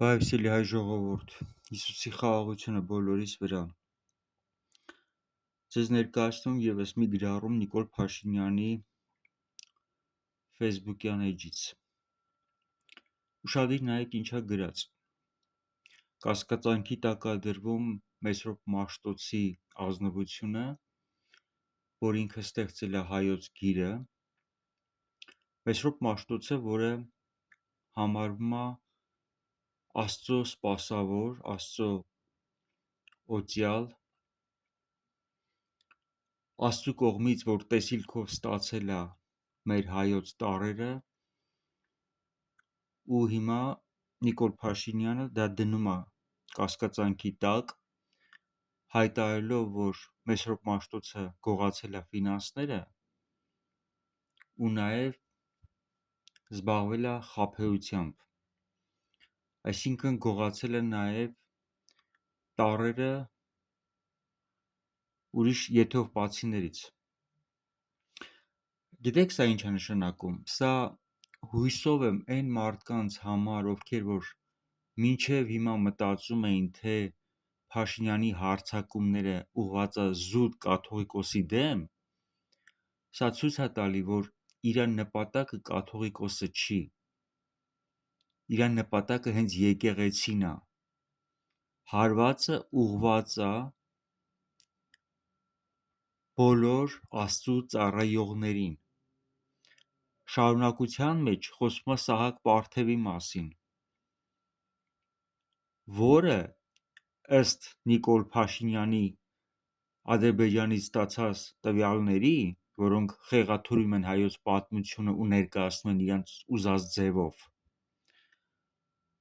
Բարև հայ ժողովուրդ, Հիսուսի խաղաղությունը բոլորիս վրա։ Ձեզ ներկայացնում ևս մի գրառում Նիկոլ Փաշինյանի Facebook-յան էջից։ Ուշադիր նայեք ինչա գրած։ Կասկածանքի տակ է դրվում Մեսրոպ Մաշտոցի ազնվությունը, որ ինքը ստեղծել է հայոց գիրը։ Մեսրոպ Մաշտոցը, որը համարվում է Աստծո սպասավոր, Աստծո օծյալ, Աստծու կողմից, որ տեսիլքով ստացել է մեր հայոց տարրերը, ու հիմա Նիկոլ Փաշինյանը դա դնում է կասկածանքի տակ, հայտարարելով, որ Մեսրոպ Մաշտոցը գողացել է ֆինանսները ու նաև զբաղվել է խաբեությամբ, այսինքն գողացել է նաև տարրերը ուրիշ եթովպացիներից։ Գիտեք սա ինչ է նշանակում։ Սա հույսով եմ այն մարդկանց համար, ովքեր որ մինչև հիմա մտածում էին, թե Փաշինյանի հարձակումները ուղղված է զուտ կաթողիկոսի դեմ, սա ցույց է տալի, որ իր նպատակը կաթողիկոսը չի, իր նպատակը հենց եկեղեցին է, հարվածը ուղղված է բոլոր Աստծու ծառայողներին։ Շարունակության մեջ խոսվում է Սահակ Պարթևի մասին, որը ըստ Նիկոլ Փաշինյանի Ադրբեջանից ստացած տվյալների, որոնք խեղաթյուրում են հայոց պատմությունը ու ներկայացնում են իրենց ուզած ձևով,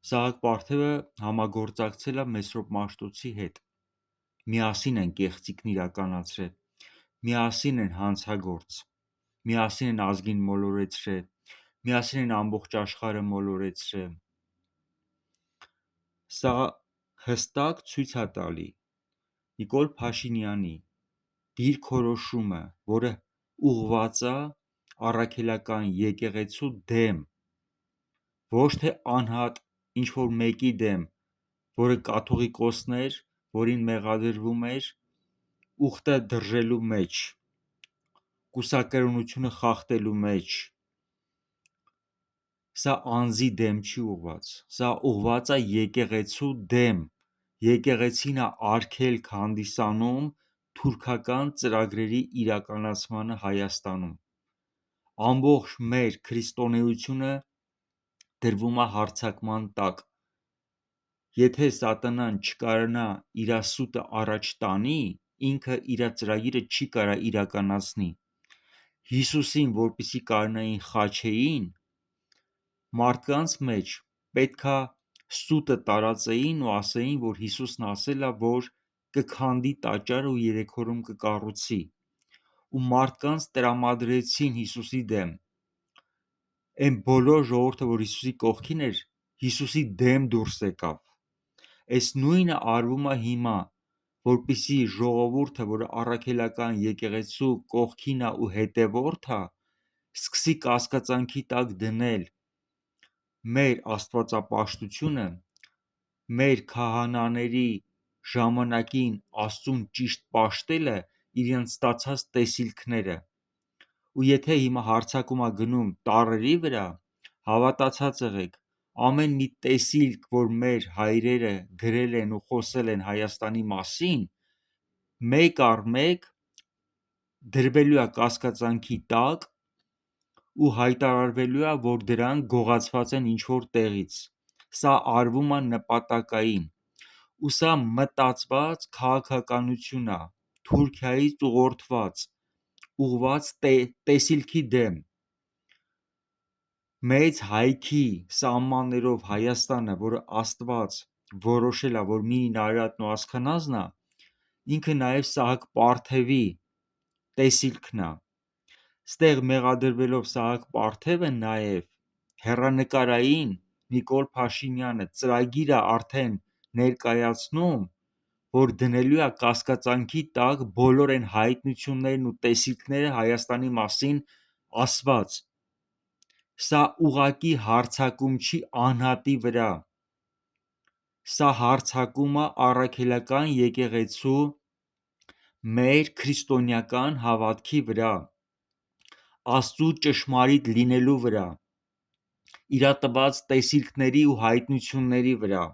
Սահակ Պարթևը համագործակցել է Մեսրոպ Մաշտոցի հետ, միասին են կեղծիքն իրականացրել, միասին են հանցագործ, միասին են ազգին մոլորեցրել, միասին են ամբողջ աշխարհը մոլորեցրել։ Սա հստակ ցույց է տալի Նիկոլ Փաշինյանի դիրքորոշումը, որը ուղղված է առաքելական եկեղեցու դեմ, ոչ թե անհատ ինչ-որ մեկի դեմ, որը կաթողիկոսն էր, որին մեղադրվում էր ուխտը դրժելու մեջ, կուսակրոնությունը խախտելու մեջ։ Սա անձի դեմ չի ուղղված, սա ուղղված է եկեղեցու դեմ, եկեղեցին է արգելք հանդիսանում թուրքական ծրագրերի իրականացմանը Հայաստանում։ Ամբողջ մեր քրիստոնեությունը դրվում է հարձակման տակ։ Եթե սատանան չկարանա իր սուտը առաջ տանի, ինքը իր ծրագիրը չի կարա իրականացնի։ Հիսուսին, որպեսզի կարողանային խաչեին, մարդկանց մեջ պետքա սուտը տարածեին ու ասեին, որ Հիսուսն ասել է, որ կքանդի տաճարը ու 3 օրում կկառուցի, ու մարդկանց տրամադրեցին Հիսուսի դեմ։ Այն բոլոր ժողովուրդը, որ Հիսուսի կողքին էր, Հիսուսի դեմ դուրս եկավ։ Այս նույնը արվում է հիմա, որպեսզի ժողովուրդը, որը առաքելական եկեղեցու կողքին է ու հետևորդ է, սկսի կասկածանքի տակ դնել մեր աստվածապաշտությունը, մեր քահանաների ժամանակին Աստծուն ճիշտ պաշտելը, իրենց ստացած տեսիլքները։ Ու եթե հիմա հարձակում է գնում տառերի վրա, հավատացած եղեք, ամեն մի տեսիլք, որ մեր հայրերը գրել են ու խոսել են Հայաստանի մասին, մեկ առ մեկ դրվելու է կասկածանքի տակ ու հայտարարվելու է, որ դրանք գողացված են ինչ-որ տեղից։ Սա արվում է նպատակային, ու սա մտածված քաղաքականություն է, Թուրքիայից ուղղորդված, ուղղված տեսիլքի դեմ։ Մեծ հայքի սահմաններով Հայաստանը, որը Աստված որոշել է, որ Մինին Արարատն ու Ասքանազն է, ինքը նաև Սահակ Պարթևի տեսիլքն է։ Ստեղ մեղադրվելով Սահակ Պարթևը նաև հեռանկարային Նիկոլ Փաշինյանը ծրագիր է արդեն ներկայացնում, որ դնելու է կասկածանքի տակ բոլոր այն հայտնություններն ու տեսիլքները Հայաստանի մասին ասված։ Սա ուղղակի հարձակում չի անհատի վրա, Սա հարձակում է առաքելական եկեղեցու մեր քրիստոնեական հավատքի վրա, Աստծու ճշմարիտ լինելու վրա, իրա տված տեսիլքների ու հայտնությունների վրա։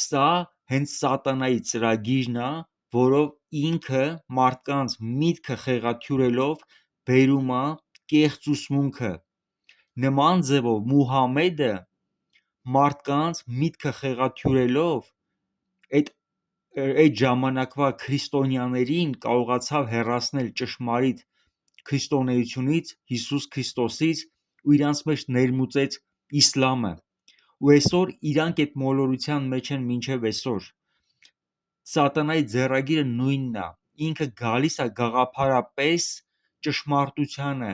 Սա հենց սատանայի ծրագիրն է, որով ինքը մարդկանց միտքը խեղաթյուրելով բերում է կեղծ ուսմունքը։ Նման ձևով Մուհամեդը մարդկանց միտքը խեղաթյուրելով այդ ժամանակվա քրիստոնյաներին կարողացավ հեռացնել ճշմարիտ քրիստոնեությունից, Հիսուս Քրիստոսից ու իրանց մեջ ներմուծեց իսլամը։ Ու այսօր իրանք այդ մոլորության մեջ են մինչև այսօր։ Սատանայի ձեռագիրը նույնն է, ինքը գալիս է գաղափարապես ճշմարտությանը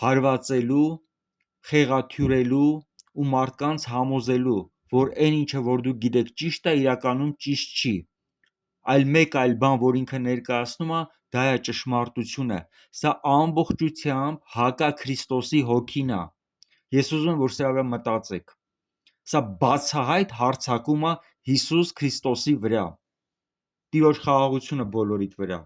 հարվածելու, խեղաթյուրելու ու մարդկանց համոզելու, որ այն ինչը որ դուք գիտեք ճիշտ է, իրականում ճիշտ չի, այլ մեկ այլ բան, որ ինքը ներկայացնում է, դա է ճշմարտությունը։ Սա ամբողջությամբ հակաքրիստոսի հոգին է։ Ես ուզում եմ, որ սրա վրա մտածեք։ Սա բացահայտ հարձակում է Հիսուս Քրիստոսի վրա։ Տիրոջ խաղաղությունը բոլորիդ վրա։